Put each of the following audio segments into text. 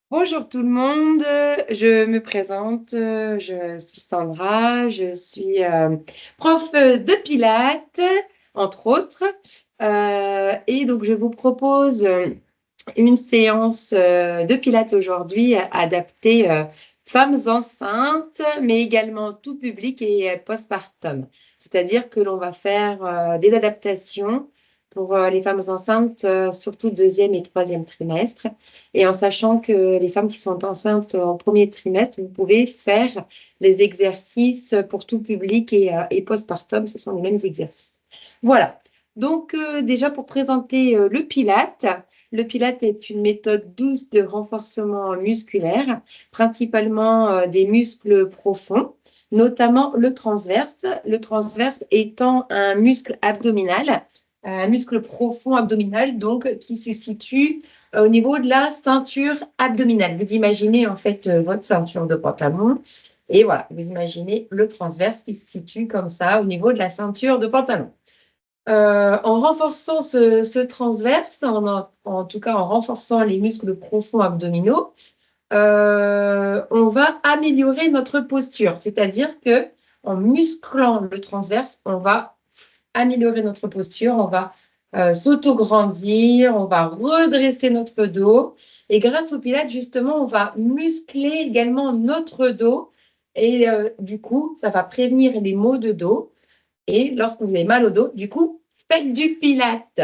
Bonjour tout le monde, je me présente, je suis Sandra, je suis prof de Pilates, entre autres, et donc je vous propose une séance de Pilates aujourd'hui adaptée femmes enceintes, mais également tout public et postpartum. C'est-à-dire que l'on va faire des adaptations pour les femmes enceintes, surtout deuxième et troisième trimestre. Et en sachant que les femmes qui sont enceintes en premier trimestre, vous pouvez faire les exercices pour tout public et postpartum, ce sont les mêmes exercices. Voilà. Donc, déjà pour présenter le Pilate. Le Pilate est une méthode douce de renforcement musculaire, principalement des muscles profonds, notamment le transverse. Le transverse étant un muscle abdominal, un muscle profond abdominal, donc qui se situe au niveau de la ceinture abdominale. Vous imaginez en fait votre ceinture de pantalon et voilà, vous imaginez le transverse qui se situe comme ça au niveau de la ceinture de pantalon. En renforçant ce transverse, en tout cas en renforçant les muscles profonds abdominaux, on va améliorer notre posture. C'est-à-dire que en musclant le transverse, on va améliorer notre posture, on va s'auto-grandir, on va redresser notre dos. Et grâce au Pilates, justement, on va muscler également notre dos. Et du coup, ça va prévenir les maux de dos. Et lorsque vous avez mal au dos, du coup, faites du Pilate.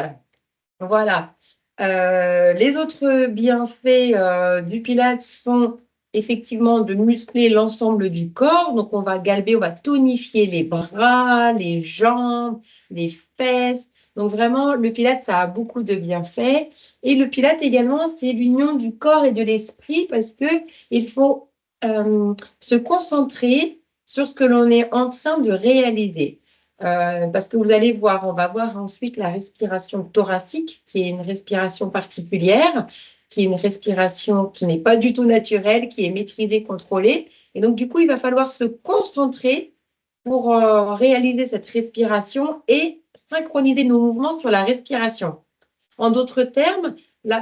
Voilà. Les autres bienfaits du Pilate sont effectivement de muscler l'ensemble du corps. Donc, on va galber, on va tonifier les bras, les jambes, les fesses. Donc, vraiment, le Pilate, ça a beaucoup de bienfaits. Et le Pilate également, c'est l'union du corps et de l'esprit parce qu'il faut se concentrer sur ce que l'on est en train de réaliser. Parce que vous allez voir, on va voir ensuite la respiration thoracique, qui est une respiration particulière, qui est une respiration qui n'est pas du tout naturelle, qui est maîtrisée, contrôlée. Et donc, du coup, il va falloir se concentrer pour réaliser cette respiration et synchroniser nos mouvements sur la respiration. En d'autres termes,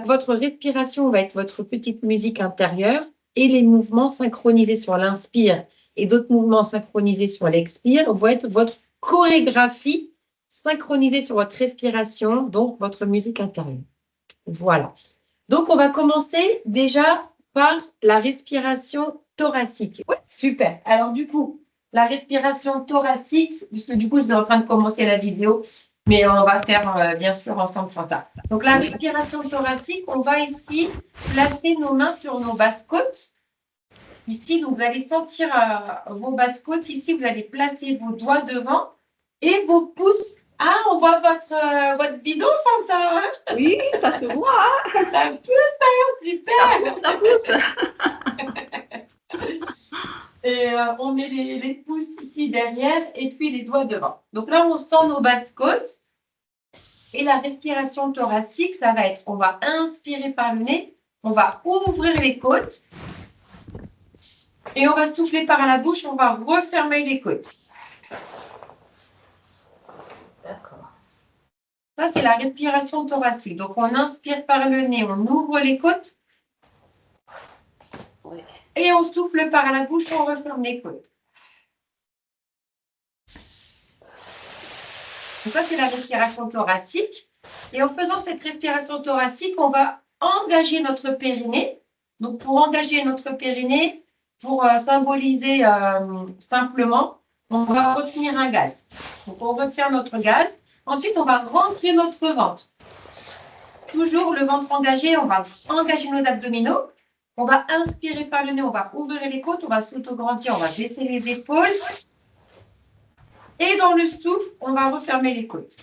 votre respiration va être votre petite musique intérieure et les mouvements synchronisés sur l'inspire et d'autres mouvements synchronisés sur l'expire vont être votre chorégraphie synchronisée sur votre respiration, donc votre musique intérieure. Voilà. Donc, on va commencer déjà par la respiration thoracique. Ouais, super. Alors, du coup, la respiration thoracique, puisque du coup, je suis en train de commencer la vidéo, mais on va faire bien sûr ensemble Fanta. Donc, la respiration thoracique, on va ici placer nos mains sur nos basses-côtes. Ici, donc, vous allez sentir vos basses-côtes. Ici, vous allez placer vos doigts devant et vos pouces. Ah, on voit votre bidon, Fanta, hein. Oui, ça se voit, hein. Ça pousse, hein, super. Ça pousse. Et on met les pouces ici derrière et puis les doigts devant. Donc là, on sent nos basses côtes. Et la respiration thoracique, ça va être, on va inspirer par le nez, on va ouvrir les côtes et on va souffler par la bouche, on va refermer les côtes. D'accord. Ça, c'est la respiration thoracique. Donc, on inspire par le nez, on ouvre les côtes. Oui. Et on souffle par la bouche, on referme les côtes. Donc ça, c'est la respiration thoracique. Et en faisant cette respiration thoracique, on va engager notre périnée. Donc, pour engager notre périnée, pour symboliser simplement, on va retenir un gaz. Donc, on retient notre gaz. Ensuite, on va rentrer notre ventre. Toujours le ventre engagé, on va engager nos abdominaux. On va inspirer par le nez, on va ouvrir les côtes, on va s'auto-grandir, on va baisser les épaules. Et dans le souffle, on va refermer les côtes.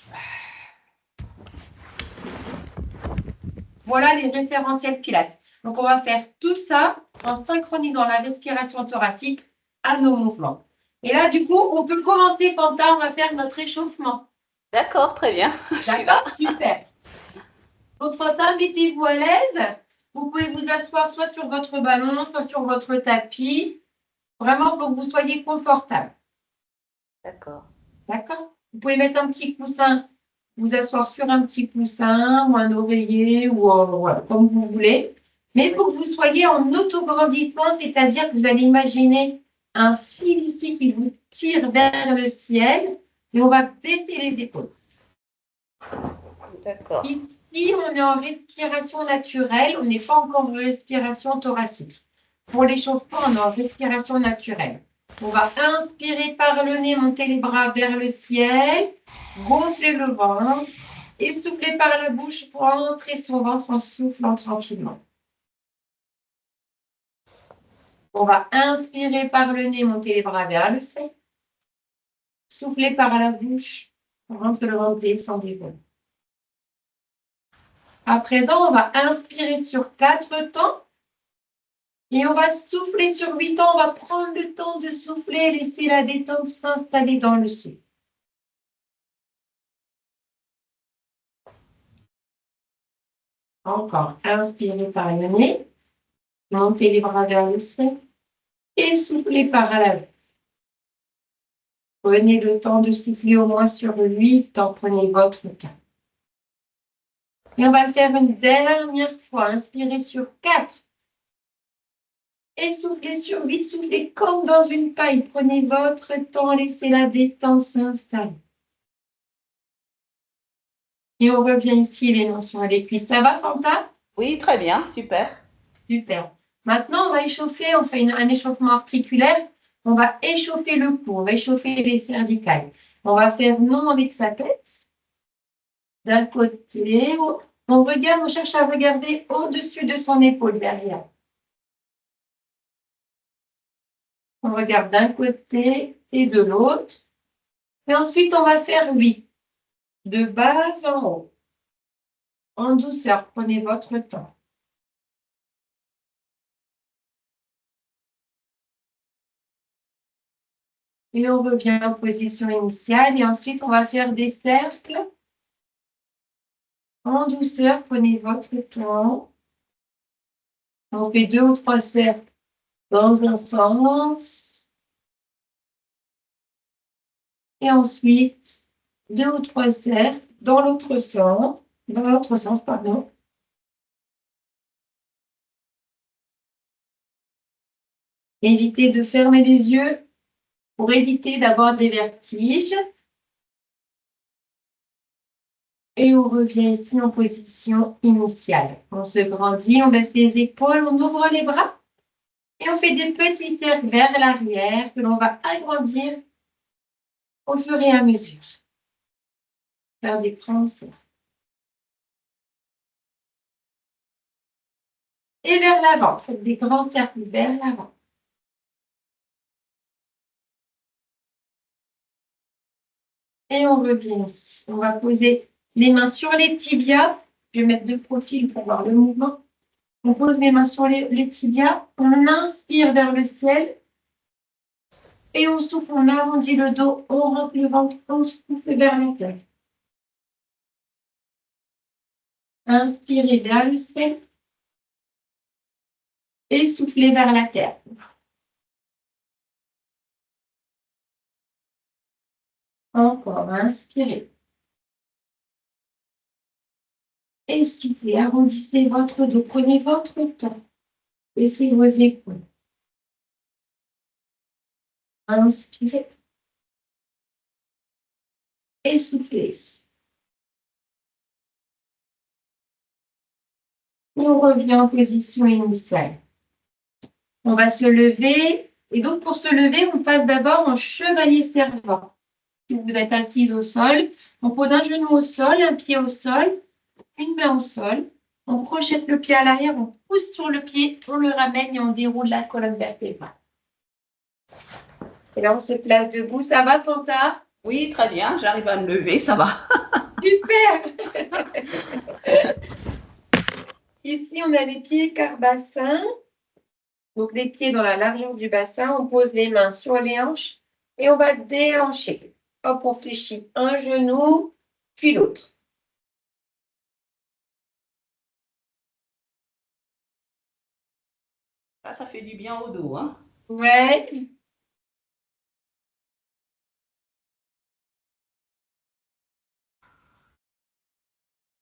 Voilà les référentiels Pilates. Donc, on va faire tout ça en synchronisant la respiration thoracique à nos mouvements. Et là, du coup, on peut commencer, Fanta, on va faire notre échauffement. D'accord, très bien. D'accord, super. Donc, Fanta, mettez-vous à l'aise. Vous pouvez vous asseoir soit sur votre ballon, soit sur votre tapis. Vraiment, il faut que vous soyez confortable. D'accord. D'accord. Vous pouvez mettre un petit coussin, vous asseoir sur un petit coussin ou un oreiller ou voilà, comme vous voulez. Mais il faut que vous soyez en autograndissement, c'est-à-dire que vous allez imaginer un fil ici qui vous tire vers le ciel et on va baisser les épaules. D'accord. Ici, on est en respiration naturelle, on n'est pas encore en respiration thoracique. Pour l'échauffement, on est en respiration naturelle. On va inspirer par le nez, monter les bras vers le ciel, gonfler le ventre et souffler par la bouche pour entrer son ventre en soufflant tranquillement. On va inspirer par le nez, monter les bras vers le ciel. Souffler par la bouche, rentre le ventre descend des À présent, on va inspirer sur 4 temps et on va souffler sur 8 temps. On va prendre le temps de souffler, laisser la détente s'installer dans le souffle. Encore, inspirez par le nez, montez les bras vers le ciel et soufflez par la bouche. Prenez le temps de souffler au moins sur 8 temps, prenez votre temps. Et on va le faire une dernière fois. Inspirez sur 4. Et soufflez sur 8. Soufflez comme dans une paille. Prenez votre temps. Laissez la détente s'installer. Et on revient ici, les mains sur les cuisses. Ça va, Fanta? Oui, très bien, super. Super. Maintenant, on va échauffer. On fait un échauffement articulaire. On va échauffer le cou. On va échauffer les cervicales. On va faire non avec sa tête. D'un côté. On regarde, on cherche à regarder au-dessus de son épaule derrière. On regarde d'un côté et de l'autre. Et ensuite, on va faire 8. De bas en haut. En douceur, prenez votre temps. Et on revient en position initiale. Et ensuite, on va faire des cercles. En douceur, prenez votre temps. On fait 2 ou 3 cercles dans un sens. Et ensuite, 2 ou 3 cercles dans l'autre sens. Dans l'autre sens, pardon. Évitez de fermer les yeux pour éviter d'avoir des vertiges. Et on revient ici en position initiale. On se grandit, on baisse les épaules, on ouvre les bras. Et on fait des petits cercles vers l'arrière que l'on va agrandir au fur et à mesure. Faire des grands cercles. Et vers l'avant, faites des grands cercles vers l'avant. Et on revient ici. On va poser les mains sur les tibias. Je vais mettre de profil pour voir le mouvement. On pose les mains sur les tibias. On inspire vers le ciel. Et on souffle, on arrondit le dos, on rentre le ventre, on souffle vers la tête. Inspirez vers le ciel. Et soufflez vers la terre. Encore, inspirez. Et soufflez, arrondissez votre dos, prenez votre temps. Laissez vos épaules. Inspirez. Et soufflez. Et on revient en position initiale. On va se lever. Et donc, pour se lever, on passe d'abord en chevalier servant. Si vous êtes assise au sol, on pose un genou au sol, un pied au sol, une main au sol. On crochette le pied à l'arrière, on pousse sur le pied, on le ramène et on déroule la colonne vertébrale. Et là, on se place debout. Ça va, Fanta? Oui, très bien, j'arrive à me lever, ça va. Super. Ici, on a les pieds quart-bassin. Donc, les pieds dans la largeur du bassin. On pose les mains sur les hanches et on va déhancher. Hop, on fléchit un genou, puis l'autre. Ça fait du bien au dos, hein. Ouais.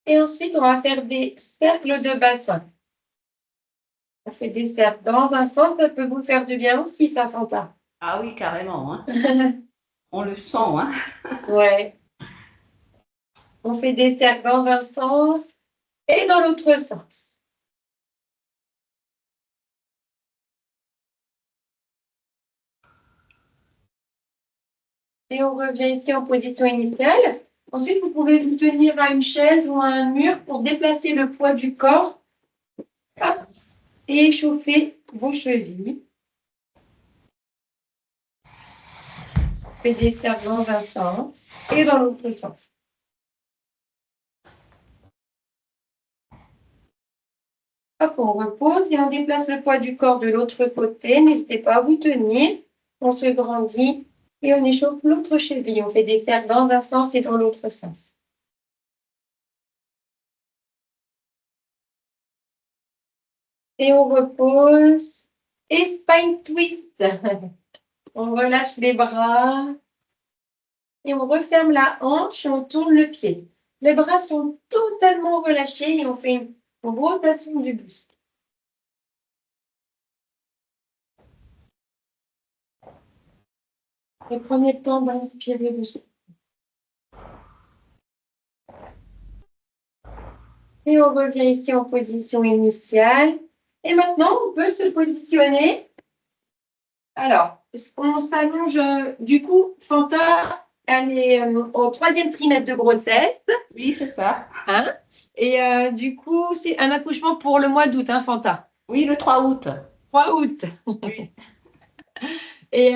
Et ensuite, on va faire des cercles de bassin. On fait des cercles dans un sens, ça peut vous faire du bien aussi, ça, Fanta. Ah oui, carrément, hein. On le sent, hein. Ouais. On fait des cercles dans un sens et dans l'autre sens. Et on revient ici en position initiale. Ensuite, vous pouvez vous tenir à une chaise ou à un mur pour déplacer le poids du corps. Hop, et échauffer vos chevilles. Faites des cercles dans un sens et dans l'autre sens. Hop, on repose et on déplace le poids du corps de l'autre côté. N'hésitez pas à vous tenir. On se grandit et on échauffe l'autre cheville. On fait des cercles dans un sens et dans l'autre sens. Et on repose. Et spine twist. On relâche les bras. Et on referme la hanche et on tourne le pied. Les bras sont totalement relâchés et on fait une rotation du buste. Et prenez le temps d'inspirer le souffle. Et on revient ici en position initiale. Et maintenant, on peut se positionner. Alors, on s'allonge. Du coup, Fanta, elle est au 3e trimestre de grossesse. Oui, c'est ça. Hein? Et du coup, c'est un accouchement pour le mois d'août, hein, Fanta? Oui, le 3 août. 3 août. Oui. Et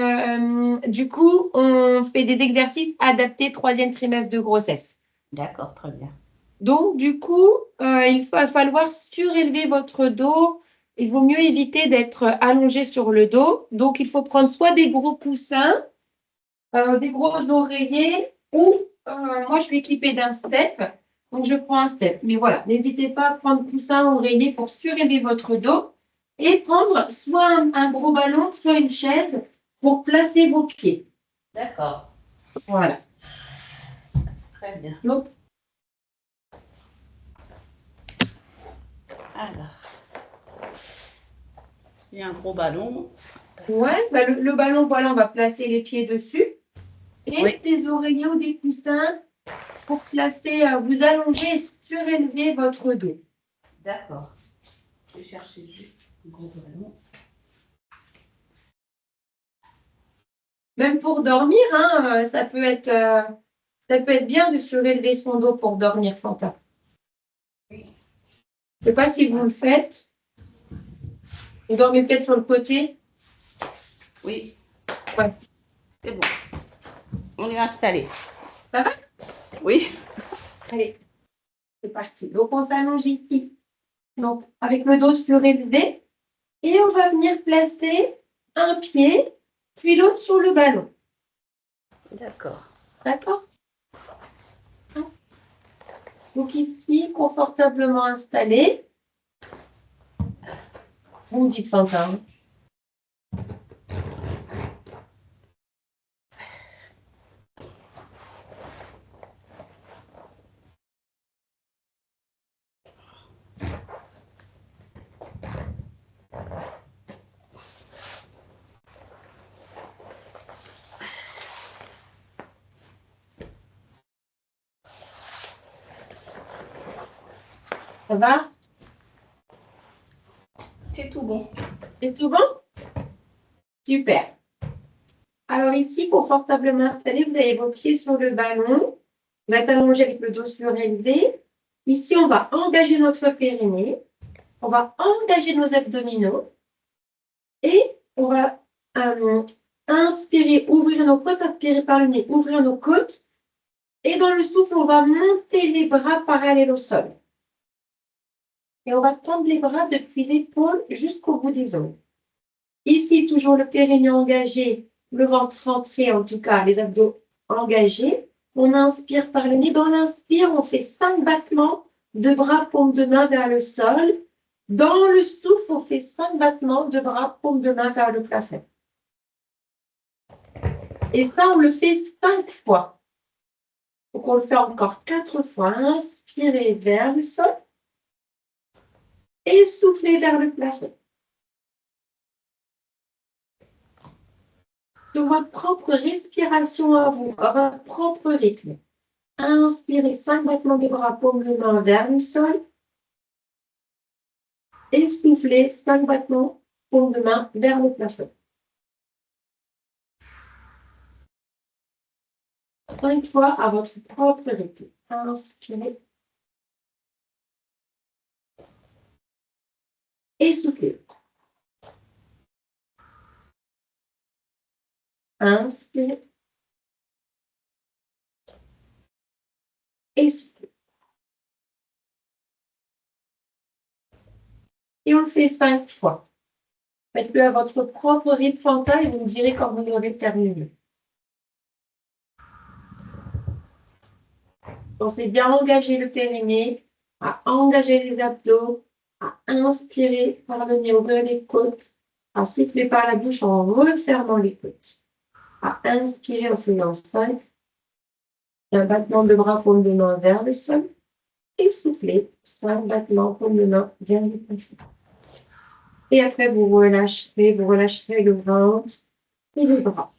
du coup, on fait des exercices adaptés 3e trimestre de grossesse. D'accord, très bien. Donc, du coup, il va falloir surélever votre dos. Il vaut mieux éviter d'être allongé sur le dos. Donc, il faut prendre soit des gros coussins, des gros oreillers, ou moi, je suis équipée d'un step. Donc, je prends un step. Mais voilà, n'hésitez pas à prendre coussin, oreiller pour surélever votre dos et prendre soit un gros ballon, soit une chaise pour placer vos pieds. D'accord. Voilà. Très bien. Donc, Alors, il y a un gros ballon. ouais, bah le ballon, voilà, on va placer les pieds dessus. Et Oui. des oreillers ou des coussins pour placer, vous allonger et surélever votre dos. D'accord. Je vais chercher juste un gros ballon. Même pour dormir, hein, ça peut être bien de surélever son dos pour dormir, Fanta. Oui. Je ne sais pas si vous le faites. Vous dormez peut-être sur le côté. Oui. Ouais. C'est bon. On est installé. Ça va? Oui. Allez, c'est parti. Donc, on s'allonge ici. Donc, avec le dos surélevé. Et on va venir placer un pied, puis l'autre sur le ballon. D'accord. D'accord? Donc ici, confortablement installé. Vous me dites Fanta. Ça va? C'est tout bon. C'est tout bon? Super. Alors ici, confortablement installé, vous avez vos pieds sur le ballon. Vous êtes allongé avec le dos surélevé. Ici, on va engager notre périnée. On va engager nos abdominaux. Et on va inspirer, ouvrir nos côtes, inspirer par le nez, ouvrir nos côtes. Et dans le souffle, on va monter les bras parallèles au sol. Et on va tendre les bras depuis l'épaule jusqu'au bout des ongles. Ici, toujours le périnée engagé, le ventre rentré, en tout cas, les abdos engagés. On inspire par le nez. Dans l'inspire, on fait 5 battements de bras, paume de main vers le sol. Dans le souffle, on fait 5 battements de bras, paume de main vers le plafond. Et ça, on le fait 5 fois. Donc, on le fait encore 4 fois. Inspirez vers le sol et soufflez vers le plafond. sur votre propre respiration à vous, à votre propre rythme. Inspirez 5 battements de bras, paume de main vers le sol. Et soufflez 5 battements, paume de main vers le plafond. 5 fois à votre propre rythme. Inspirez. Et soufflez. Inspirez. Et soufflez. Et on le fait 5 fois. Faites-le à votre propre rythme frontal et vous me direz quand vous aurez terminé. Pensez bien à engager le périnée, à engager les abdos, à inspirer par le nez, ouvrir les côtes, à souffler par la bouche en refermant les côtes, à inspirer en faisant 5, un battement de bras, paume de main vers le sol, et souffler 5 battements, paume de main vers le plafond. Et après, vous relâcherez le ventre et les bras.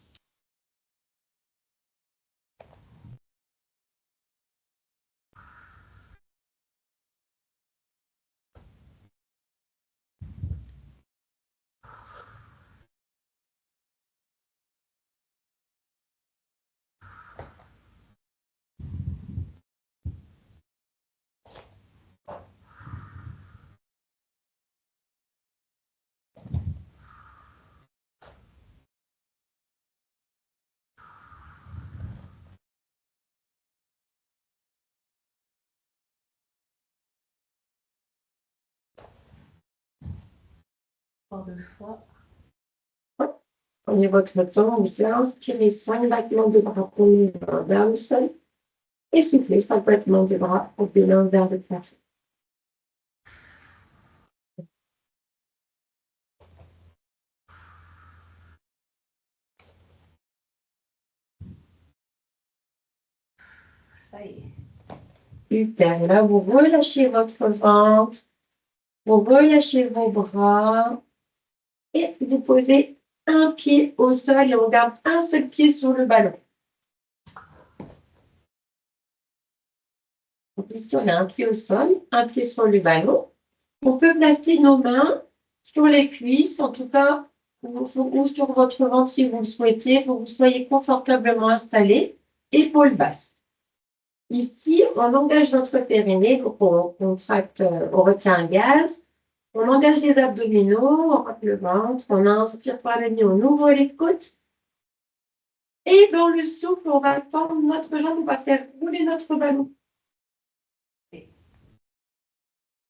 Encore 2 fois. Prenez votre temps, vous inspirez 5 battements de bras, paume de main vers le sol, et soufflez 5 battements de bras, paume de main vers le plafond. Ça y est. Super. Là, vous relâchez votre ventre, vous relâchez vos bras et vous posez un pied au sol et on garde un seul pied sur le ballon. Donc ici, on a un pied au sol, un pied sur le ballon. On peut placer nos mains sur les cuisses, en tout cas, ou sur votre ventre si vous le souhaitez, pour que vous soyez confortablement installé, épaules basses. Ici, on engage notre périnée, donc on contracte, on retient un gaz, on engage les abdominaux, on rentre le ventre, on inspire par le nez, on ouvre les côtes. Et dans le souffle, on va tendre notre jambe, on va faire rouler notre ballon.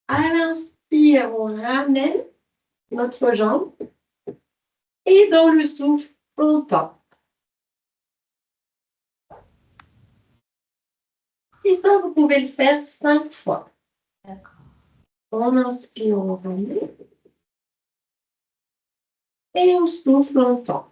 À l'inspire, on ramène notre jambe. Et dans le souffle, on tend. Et ça, vous pouvez le faire 5 fois. D'accord. On inspire, on ramène. Et on souffle, on tend.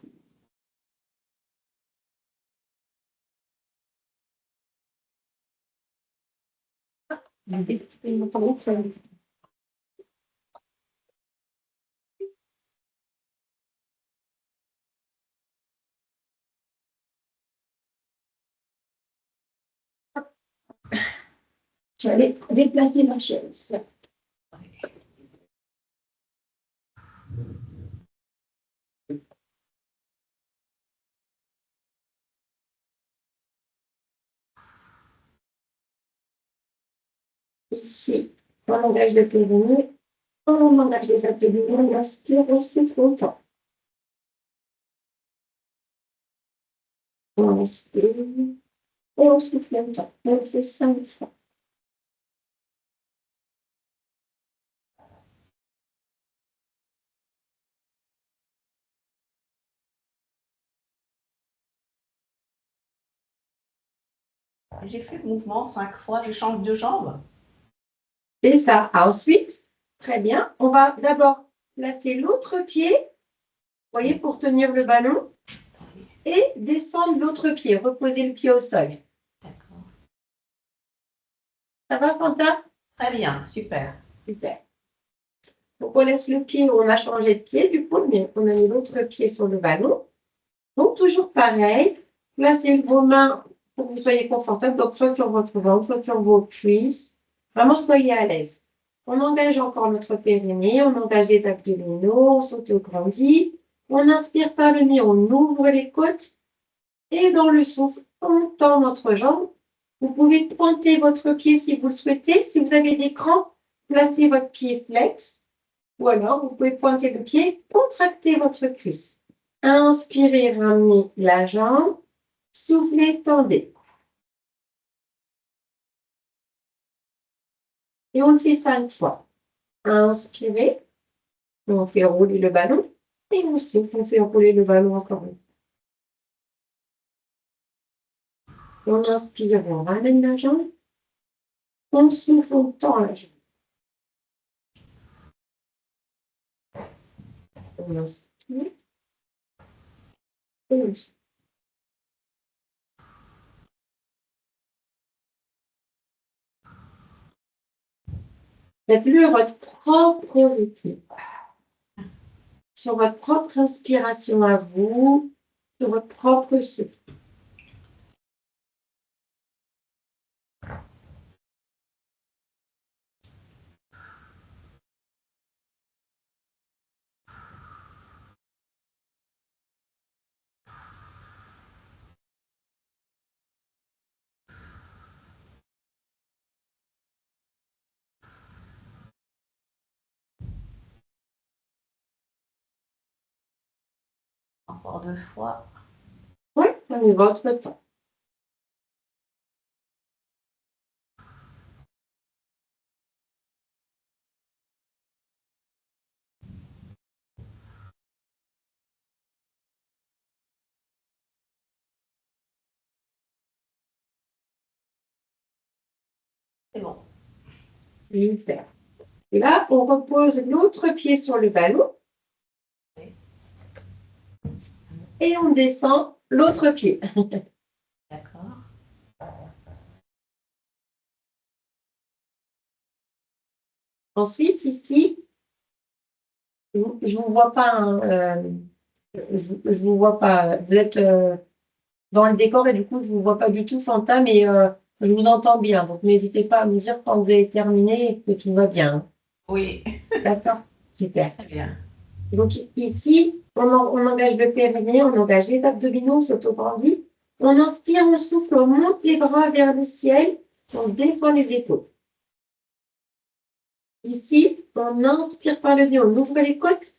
J'allais déplacer ma chaise. Ici, on engage le périnée, on engage les abdominaux, on inspire, on souffle, on tend. On inspire, et on souffle, on tend. On le fait 5 fois. J'ai fait le mouvement 5 fois, je change de jambe. C'est ça. Ensuite, très bien, on va d'abord placer l'autre pied, vous voyez, pour tenir le ballon, et descendre l'autre pied, reposer le pied au sol. D'accord. Ça va, Fanta? Très bien, super. Super. Donc, on laisse le pied où on a changé de pied, du coup, mais on a mis l'autre pied sur le ballon. Donc, toujours pareil, placez vos mains pour que vous soyez confortable, donc soit sur votre ventre, soit sur vos cuisses. Vraiment, soyez à l'aise. On engage encore notre périnée, on engage les abdominaux, on s'autograndit. On inspire par le nez, on ouvre les côtes. Et dans le souffle, on tend notre jambe. Vous pouvez pointer votre pied si vous le souhaitez. Si vous avez des crampes, placez votre pied flex. Ou alors, vous pouvez pointer le pied, contracter votre cuisse. Inspirez, ramenez la jambe. Soufflez, tendez. Et on le fait 5 fois. Inspirez. On fait rouler le ballon. Et on souffle, on fait rouler le ballon encore une fois. On inspire, on ramène la jambe. On souffle, on tend la jambe. On inspire. Et on souffle. Faites-le à votre propre rythme. Sur votre propre inspiration à vous, sur votre propre souffle. Encore 2 fois. Oui, prenez votre temps. C'est bon. Super. Et là, on repose l'autre pied sur le ballon. Oui. Et on descend l'autre pied. D'accord. Ensuite, ici, je ne vous vois pas. Hein, je vous vois pas. Vous êtes dans le décor et du coup, je ne vous vois pas du tout, Fanta, mais je vous entends bien. Donc, n'hésitez pas à me dire quand vous avez terminé et que tout va bien. Oui. D'accord? Super. Très bien. Donc, ici, on engage le périnée, on engage les abdominaux, on s'autograndit. On inspire, on souffle, on monte les bras vers le ciel, on descend les épaules. Ici, on inspire par le nez, on ouvre les côtes.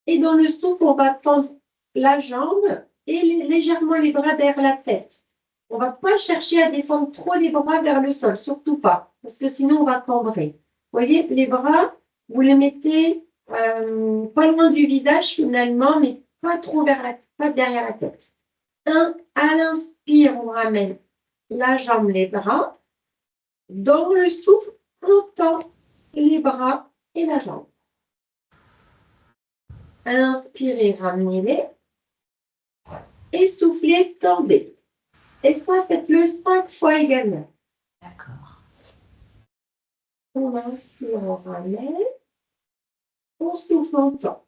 Et dans le souffle, on va tendre la jambe et légèrement les bras derrière la tête. On ne va pas chercher à descendre trop les bras vers le sol, surtout pas, parce que sinon on va cambrer. Vous voyez, les bras, vous les mettez pas loin du visage finalement, mais pas trop pas derrière la tête. À l'inspire, on ramène la jambe, les bras. Dans le souffle, on tend les bras et la jambe. Inspirez, ramenez-les. Et soufflez, tendez. Et ça, faites-le 5 fois également. D'accord. On inspire, on ramène. On souffle, on tend.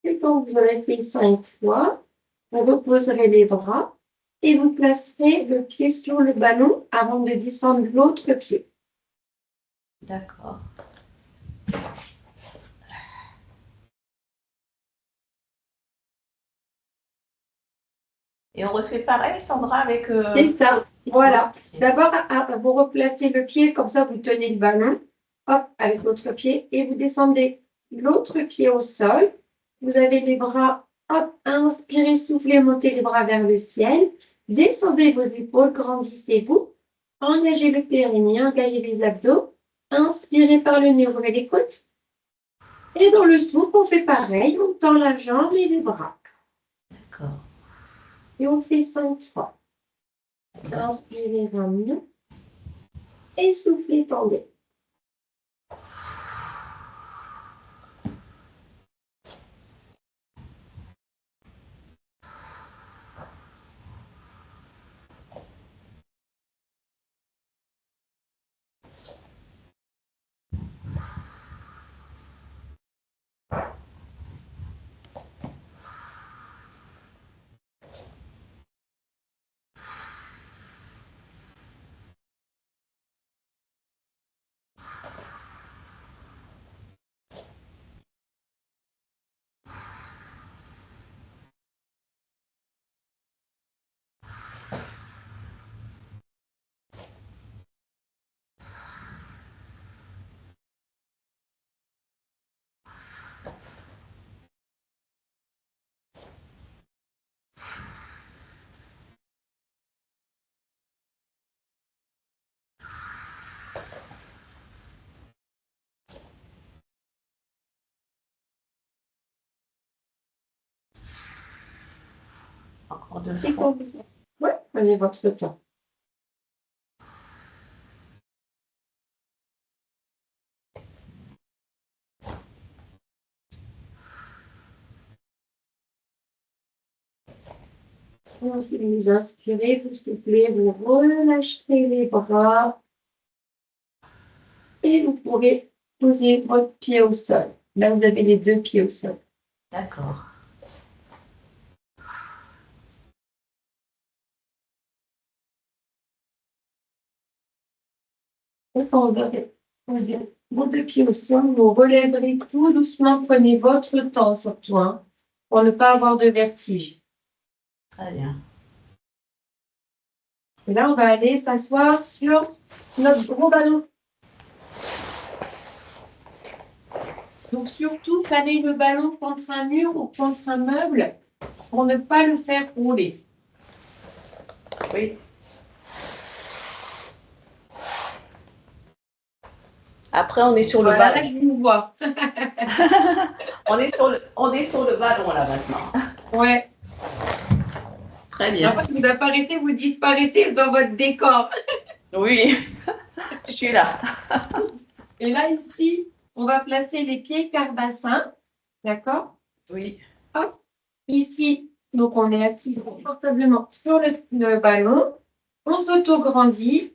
Et quand vous aurez fait 5 fois, vous reposerez les bras et vous placerez le pied sur le ballon avant de descendre l'autre pied. D'accord. Et on refait pareil, Sandra, avec... C'est ça, voilà. D'abord, vous replacez le pied, comme ça vous tenez le ballon, hop, avec l'autre pied, et vous descendez l'autre pied au sol. Vous avez les bras, hop, inspirez, soufflez, montez les bras vers le ciel. Descendez vos épaules, grandissez-vous. Engagez le périnée, engagez les abdos. Inspirez par le nez, ouvrez les côtes. Et dans le souffle, on fait pareil. On tend la jambe et les bras. D'accord. Et on fait 5 fois. Inspirez, ramenez. Et soufflez, tendez. Encore 2 Et fois. ouais, prenez votre temps. Ensuite, vous inspirez, vous soufflez, vous relâchez les bras. Et vous pouvez poser votre pied au sol. Là, vous avez les 2 pieds au sol. D'accord. Et quand vous aurez posé vos 2 pieds au sol, vous relèverez tout doucement. Prenez votre temps surtout, hein, pour ne pas avoir de vertige. Très bien. Et là, on va aller s'asseoir sur notre gros ballon. Donc, surtout, planez le ballon contre un mur ou contre un meuble pour ne pas le faire rouler. Oui. Après, on est sur Voilà, le là, ballon. je vous vois. On est sur le ballon, là, maintenant. Ouais. Très bien. Après, si vous apparaissez, vous disparaissez dans votre décor. Oui, je suis là. Et là, ici, on va placer les pieds carbassins. D'accord? Oui. Hop. Ici, donc on est assis confortablement sur le ballon. On s'auto-grandit.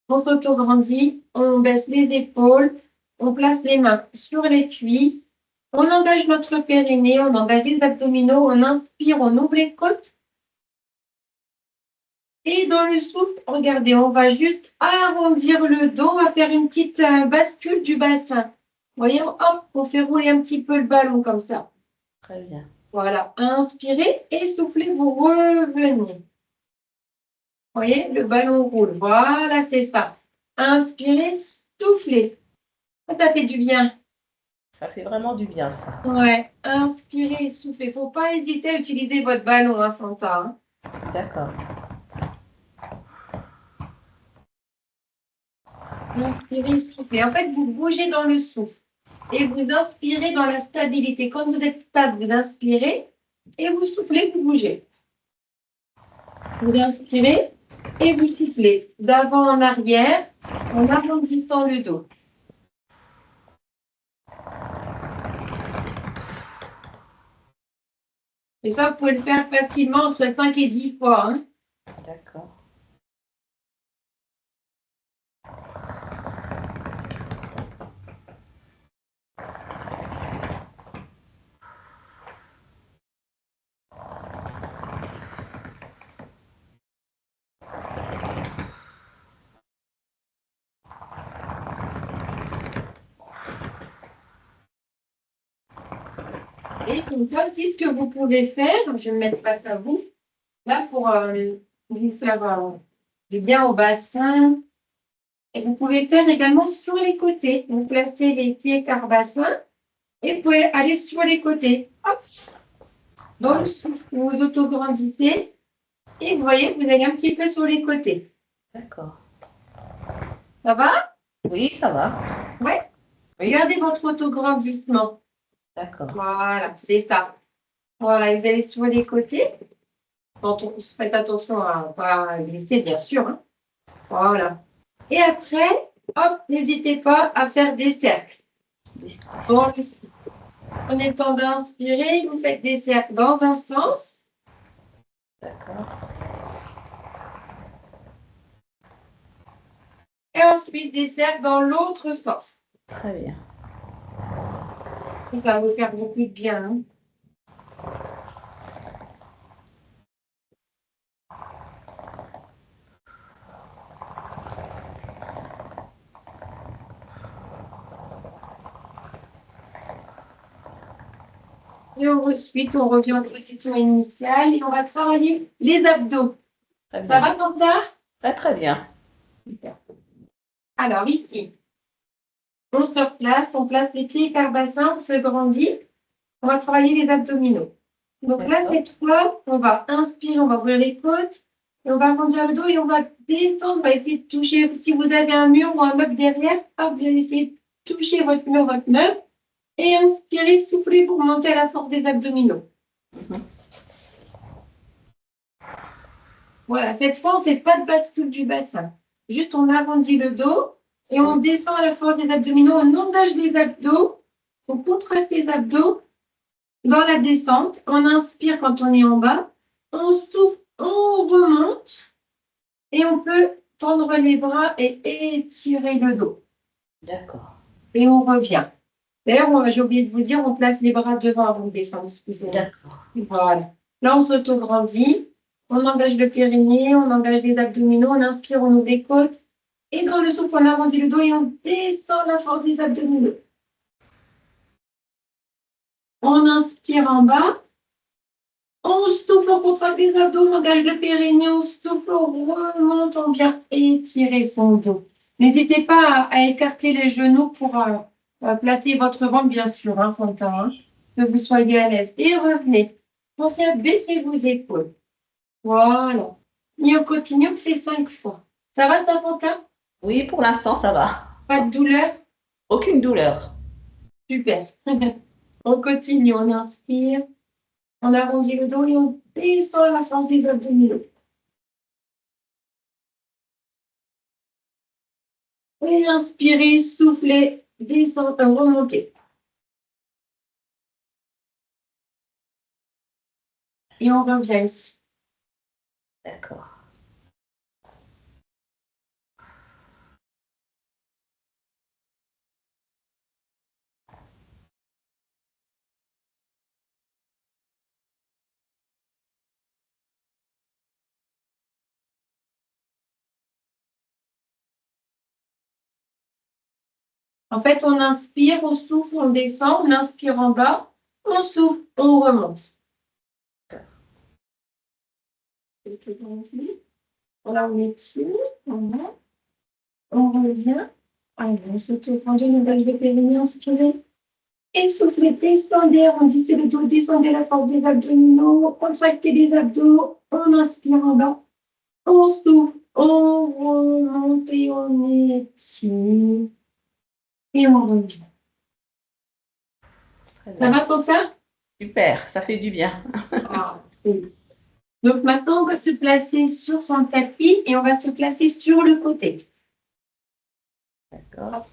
On s'auto-grandit. On baisse les épaules. On place les mains sur les cuisses. On engage notre périnée. On engage les abdominaux. On inspire. On ouvre les côtes. Et dans le souffle, regardez, on va juste arrondir le dos, on va faire une petite bascule du bassin. Vous voyez, hop, on fait rouler un petit peu le ballon comme ça. Très bien. Voilà, inspirez et soufflez, vous revenez. Vous voyez, le ballon roule. Voilà, c'est ça. Inspirez, soufflez. Ça fait du bien. Ça fait vraiment du bien, ça. Ouais, inspirez, soufflez. Il ne faut pas hésiter à utiliser votre ballon, hein, Santa. Hein. D'accord. Inspirez, soufflez. En fait, vous bougez dans le souffle et vous inspirez dans la stabilité. Quand vous êtes stable, vous inspirez et vous soufflez, vous bougez. Vous inspirez et vous soufflez d'avant en arrière en arrondissant le dos. Et ça, vous pouvez le faire facilement entre 5 et 10 fois. Hein. D'accord. Et donc là aussi, ce que vous pouvez faire, je vais me mettre face à vous, là pour vous faire du bien au bassin. Et vous pouvez faire également sur les côtés. Vous placez les pieds carbassins et vous pouvez aller sur les côtés. Hop. Dans le souffle, vous vous autograndissez et vous voyez, vous allez un petit peu sur les côtés. D'accord. Ça va? Oui, ça va. Ouais. Oui. Gardez votre autograndissement. D'accord. Voilà, c'est ça. Voilà, vous allez sur les côtés. Faites attention à ne pas glisser, bien sûr. Hein. Voilà. Et après, hop, n'hésitez pas à faire des cercles. Bon, ici. Prenez le temps d'inspirer, vous faites des cercles dans un sens. D'accord. Et ensuite des cercles dans l'autre sens. Très bien. Et ça va vous faire beaucoup de bien. Hein. Et ensuite, on revient en position initiale et on va travailler les abdos. Très bien. Ça va, Quentin? Très, très bien. Super. Alors, ici, on se replace, on place les pieds vers le bassin, on se grandit. On va travailler les abdominaux. Donc là, cette fois, on va inspirer, on va ouvrir les côtes et on va agrandir le dos et on va descendre. On va essayer de toucher. Si vous avez un mur ou un meuble derrière, hop, vous allez essayer de toucher votre mur, votre meuble et inspirer, souffler pour monter à la force des abdominaux. Voilà, cette fois, on ne fait pas de bascule du bassin. Juste, on agrandit le dos et on descend à la force des abdominaux. On engage les abdos, on contracte les abdos. Dans la descente, on inspire quand on est en bas, on souffle, on remonte et on peut tendre les bras et étirer le dos. D'accord. Et on revient. D'ailleurs, j'ai oublié de vous dire, on place les bras devant avant de descendre. Excusez-moi. D'accord. Voilà. Là, on s'auto-grandit, on engage le périnée, on engage les abdominaux, on inspire, on ouvre les côtes. Et dans le souffle, on arrondit le dos et on descend la force des abdominaux. On inspire en bas. On souffle, on contracte les abdos, on engage le périnée, on souffle, on remonte, on vient étirer son dos. N'hésitez pas à écarter les genoux pour placer votre ventre, bien sûr, hein, Fontin, hein, que vous soyez à l'aise. Et revenez. Pensez à baisser vos épaules. Voilà. Et on continue, on fait 5 fois. Ça va, ça, Fontin? Oui, pour l'instant, ça va. Pas de douleur? Aucune douleur. Super. On continue, on inspire, on arrondit le dos et on descend la force des abdominaux. Et inspirez, soufflez, descendez, remontez. Et on revient ici. D'accord. En fait, on inspire, on souffle, on descend, on inspire en bas, on souffle, on remonte. Là, on étire, on revient. Allez, on s'auto-grandit, on engage le périnée, inspirez. Et soufflez, descendez, arrondissez le dos, descendez la force des abdominaux, contractez les abdos, on inspire en bas, on souffle, on remonte et on étire. Et on revient. Ça va comme ça? Super, ça fait du bien. Ah, oui. Donc maintenant, on va se placer sur son tapis et on va se placer sur le côté. D'accord.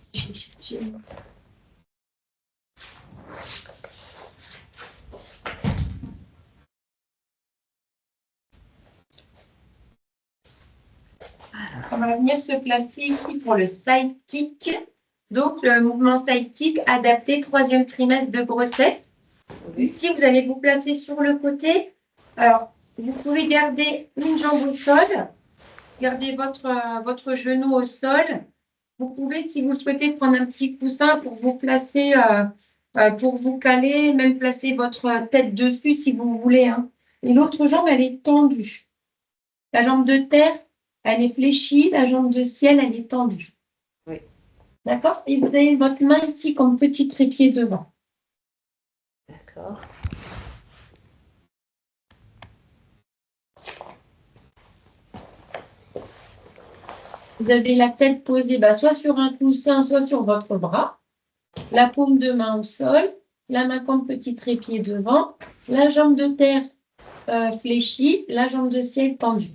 On va venir se placer ici pour le side kick. Donc, le mouvement side kick adapté 3e trimestre de grossesse. Ici, vous allez vous placer sur le côté. Alors, vous pouvez garder une jambe au sol. Gardez votre genou au sol. Vous pouvez, si vous le souhaitez, prendre un petit coussin pour vous placer, pour vous caler, même placer votre tête dessus si vous voulez. Hein. Et l'autre jambe, elle est tendue. La jambe de terre, elle est fléchie. La jambe de ciel, elle est tendue. Oui. D'accord? Et vous avez votre main ici comme petit trépied devant. D'accord. Vous avez la tête posée soit sur un coussin, soit sur votre bras. La paume de main au sol, la main comme petit trépied devant, la jambe de terre fléchie, la jambe de ciel tendue.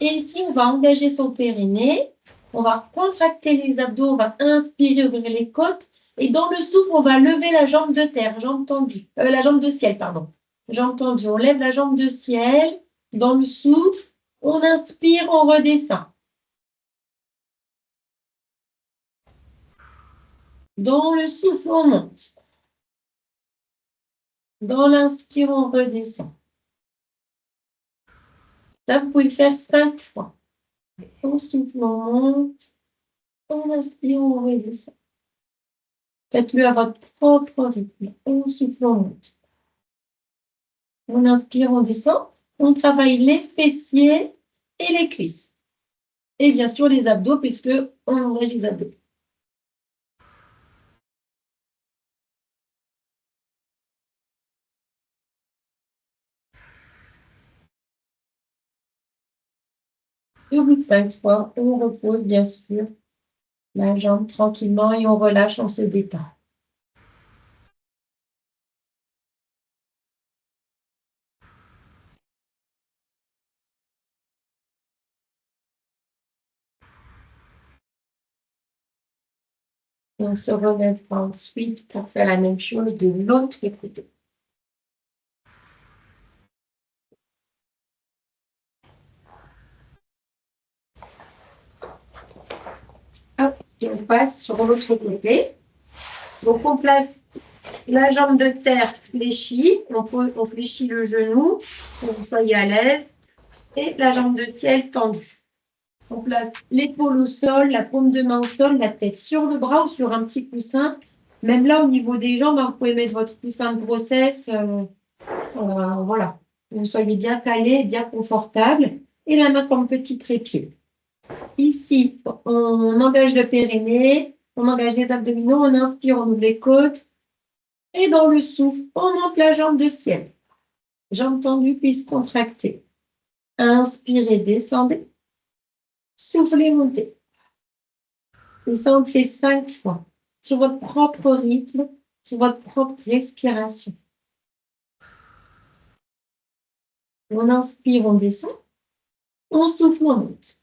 Et ici, on va engager son périnée, on va contracter les abdos, on va inspirer, ouvrir les côtes, et dans le souffle, on va lever la jambe de terre, jambe tendue, la jambe de ciel, pardon. Jambe tendue, on lève la jambe de ciel, dans le souffle, on inspire, on redescend. Dans le souffle, on monte. Dans l'inspire, on redescend. Ça, vous pouvez le faire 5 fois. On souffle, on monte. On inspire, on redescend. Faites-le à votre propre rythme. On souffle, on monte. On inspire, on descend. On travaille les fessiers et les cuisses. Et bien sûr, les abdos, puisque on engage les abdos. Et au bout de 5 fois, on repose, bien sûr, la jambe tranquillement et on relâche, on se détend. Et on se relève ensuite pour faire la même chose de l'autre côté. Hop, et on passe sur l'autre côté. Donc, on place la jambe de terre fléchie. On fléchit le genou pour que vous soyez à l'aise. Et la jambe de ciel tendue. On place l'épaule au sol, la paume de main au sol, la tête sur le bras ou sur un petit coussin. Même là, au niveau des jambes, vous pouvez mettre votre coussin de grossesse. Voilà. Que vous soyez bien calé, bien confortable. Et la main comme petit trépied. Ici, on engage le périnée, on engage les abdominaux, on inspire, on ouvre les côtes. Et dans le souffle, on monte la jambe de ciel. Jambe tendue, cuisse contractée. Inspirez, descendez. Soufflez, montez. Et ça, on le fait 5 fois. Sur votre propre rythme, sur votre propre respiration. On inspire, on descend. On souffle, on monte.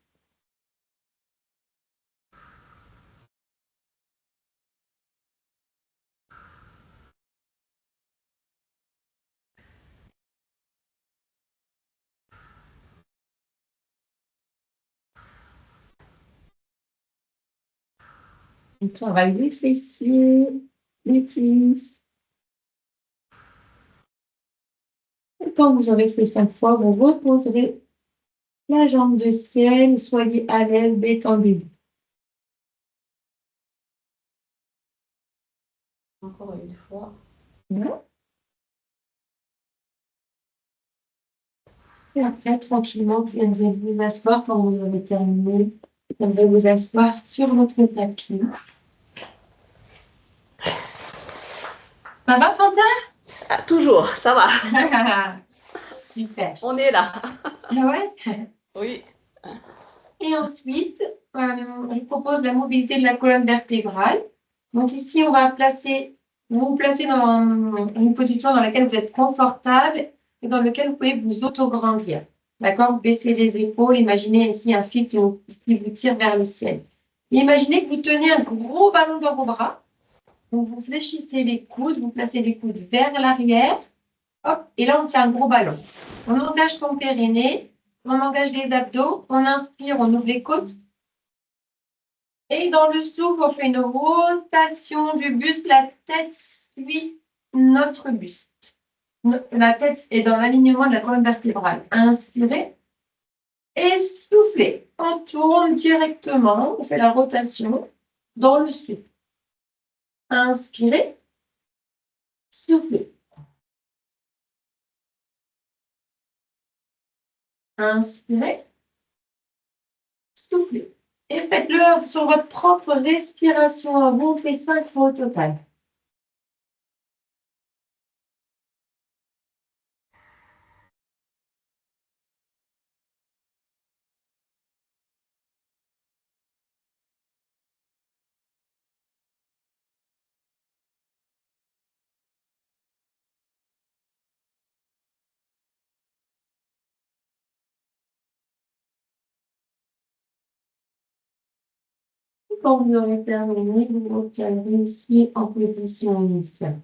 On travaille les fessiers, les cuisses. Et quand vous aurez fait 5 fois, vous reposerez la jambe de ciel. Soyez à l'aise, détendez-vous. Encore une fois. Voilà. Et après, tranquillement, vous viendrez vous asseoir quand vous aurez terminé. Vous viendrez vous asseoir sur votre tapis. Ça va, Fanta? Ah, toujours, ça va. Super. On est là. Ouais. Oui. Et ensuite, je vous propose la mobilité de la colonne vertébrale. Donc ici, on va vous placer dans une position dans laquelle vous êtes confortable et dans laquelle vous pouvez vous autograndir. D'accord? Baissez les épaules. Imaginez ici un fil qui vous tire vers le ciel. Et imaginez que vous tenez un gros ballon dans vos bras. Donc, vous fléchissez les coudes, vous placez les coudes vers l'arrière. Hop, et là, on tient un gros ballon. On engage son périnée, on engage les abdos, on inspire, on ouvre les côtes. Et dans le souffle, on fait une rotation du buste. La tête suit notre buste. La tête est dans l'alignement de la colonne vertébrale. Inspirez et soufflez. On tourne directement, on fait la rotation dans le souffle. Inspirez, soufflez. Inspirez, soufflez. Et faites-le sur votre propre respiration. On fait 5 fois au total. quand vous aurez terminé, vous retiendrez ici en position initiale.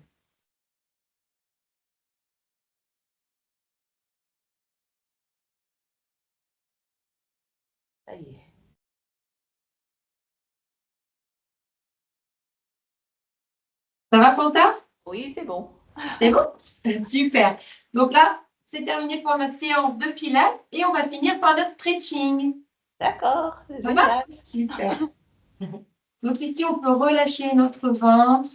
Ça y est. Ça va, Fanta? Oui, c'est bon. C'est bon? Super. Donc là, c'est terminé pour notre séance de pilates et on va finir par notre stretching. D'accord, Ça va? génial. Super. Donc ici, on peut relâcher notre ventre.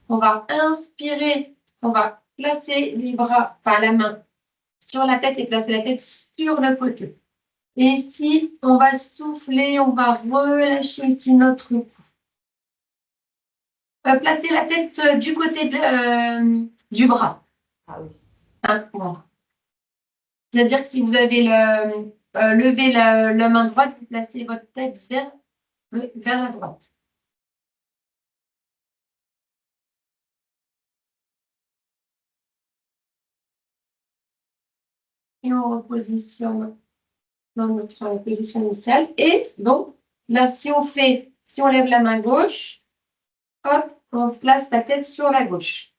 On va inspirer. On va placer les bras, enfin la main sur la tête et placer la tête sur le côté. Et ici, on va souffler, on va relâcher ici notre cou. Placer la tête du côté du bras. Ah oui. Hein, voilà. C'est-à-dire que si vous avez levé la main droite, vous placez votre tête vers la droite. Et on repositionne dans notre position initiale. Et donc, là, si on lève la main gauche, hop, on place la tête sur la gauche.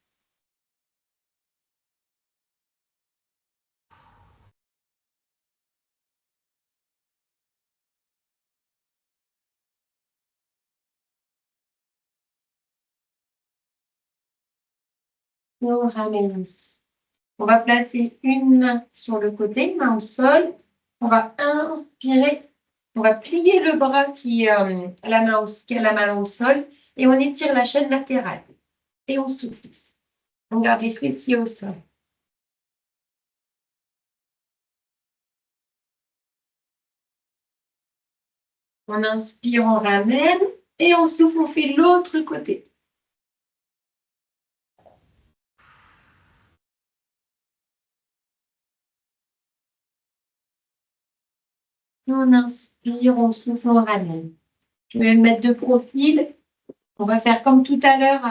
Et on ramène ici. On va placer une main sur le côté, une main au sol. On va inspirer. On va plier le bras qui a la main au sol et on étire la chaîne latérale. Et on souffle. On garde les fessiers au sol. On inspire, on ramène et on souffle, on fait l'autre côté. On inspire, on souffle, on ramène. Je vais me mettre de profil. On va faire comme tout à l'heure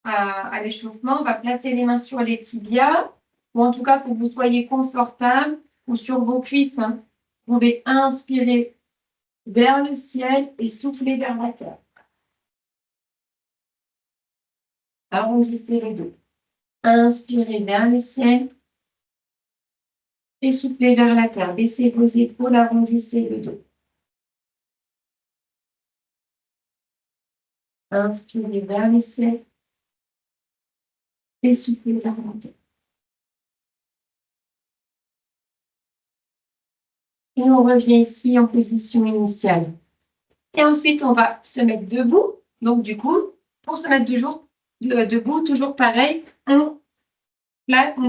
à l'échauffement. On va placer les mains sur les tibias. Ou en tout cas, il faut que vous soyez confortable ou sur vos cuisses. Hein. Vous pouvez inspirer vers le ciel et souffler vers la terre. Arrondissez le dos. Inspirez vers le ciel et soufflez vers la terre. Baissez vos épaules, arrondissez le dos. Inspirez vers le ciel et soufflez vers la terre. Et on revient ici en position initiale. Et ensuite, on va se mettre debout. Donc, du coup, pour se mettre debout, toujours pareil, on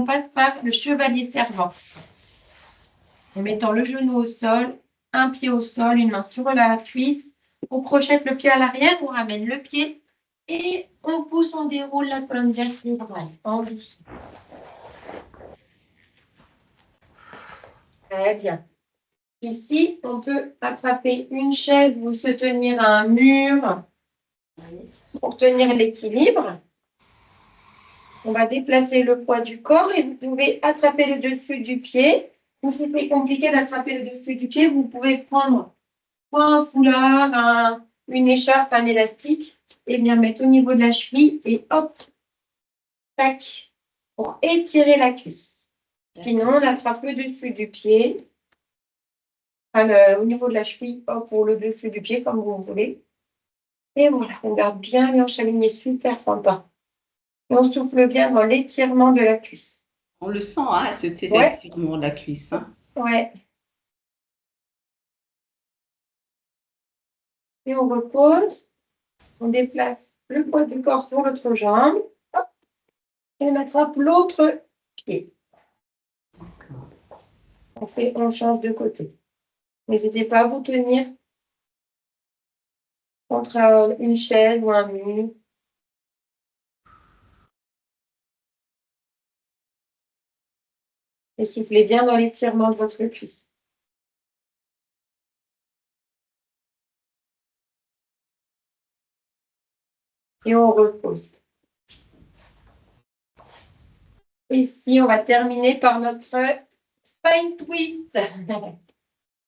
passe par le chevalier servant. En mettant le genou au sol, un pied au sol, une main sur la cuisse. On crochette le pied à l'arrière, on ramène le pied et on pousse, on déroule la colonne vertébrale en douceur. Très bien. Ici, on peut attraper une chaise ou se tenir à un mur pour tenir l'équilibre. On va déplacer le poids du corps et vous pouvez attraper le dessus du pied. Ou si c'est compliqué d'attraper le dessus du pied, vous pouvez prendre un foulard, une écharpe, un élastique et bien mettre au niveau de la cheville et hop, tac, pour étirer la cuisse. Sinon, on attrape le dessus du pied. Au niveau de la cheville, hop, pour le dessus du pied, comme vous voulez. Et voilà, on garde bien les hanches alignées, super sympa. Et on souffle bien dans l'étirement de la cuisse. On le sent, hein, cet Ouais. étirement de la cuisse. Hein. Ouais. Et on repose. On déplace le poids du corps sur l'autre jambe. Hop, et on attrape l'autre pied. On change de côté. N'hésitez pas à vous tenir contre une chaise ou un mur. Et soufflez bien dans l'étirement de votre cuisse. Et on repose. Ici, on va terminer par notre spine twist.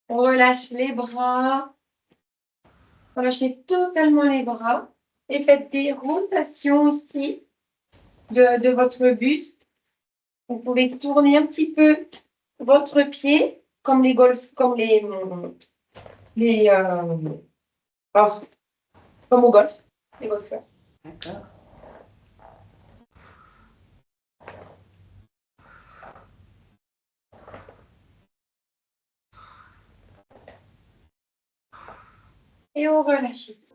On relâche les bras. Relâchez totalement les bras et faites des rotations aussi de votre buste. Vous pouvez tourner un petit peu votre pied comme les golf, comme les oh, comme au golf, les golfeurs. D'accord. Et on relâche ici.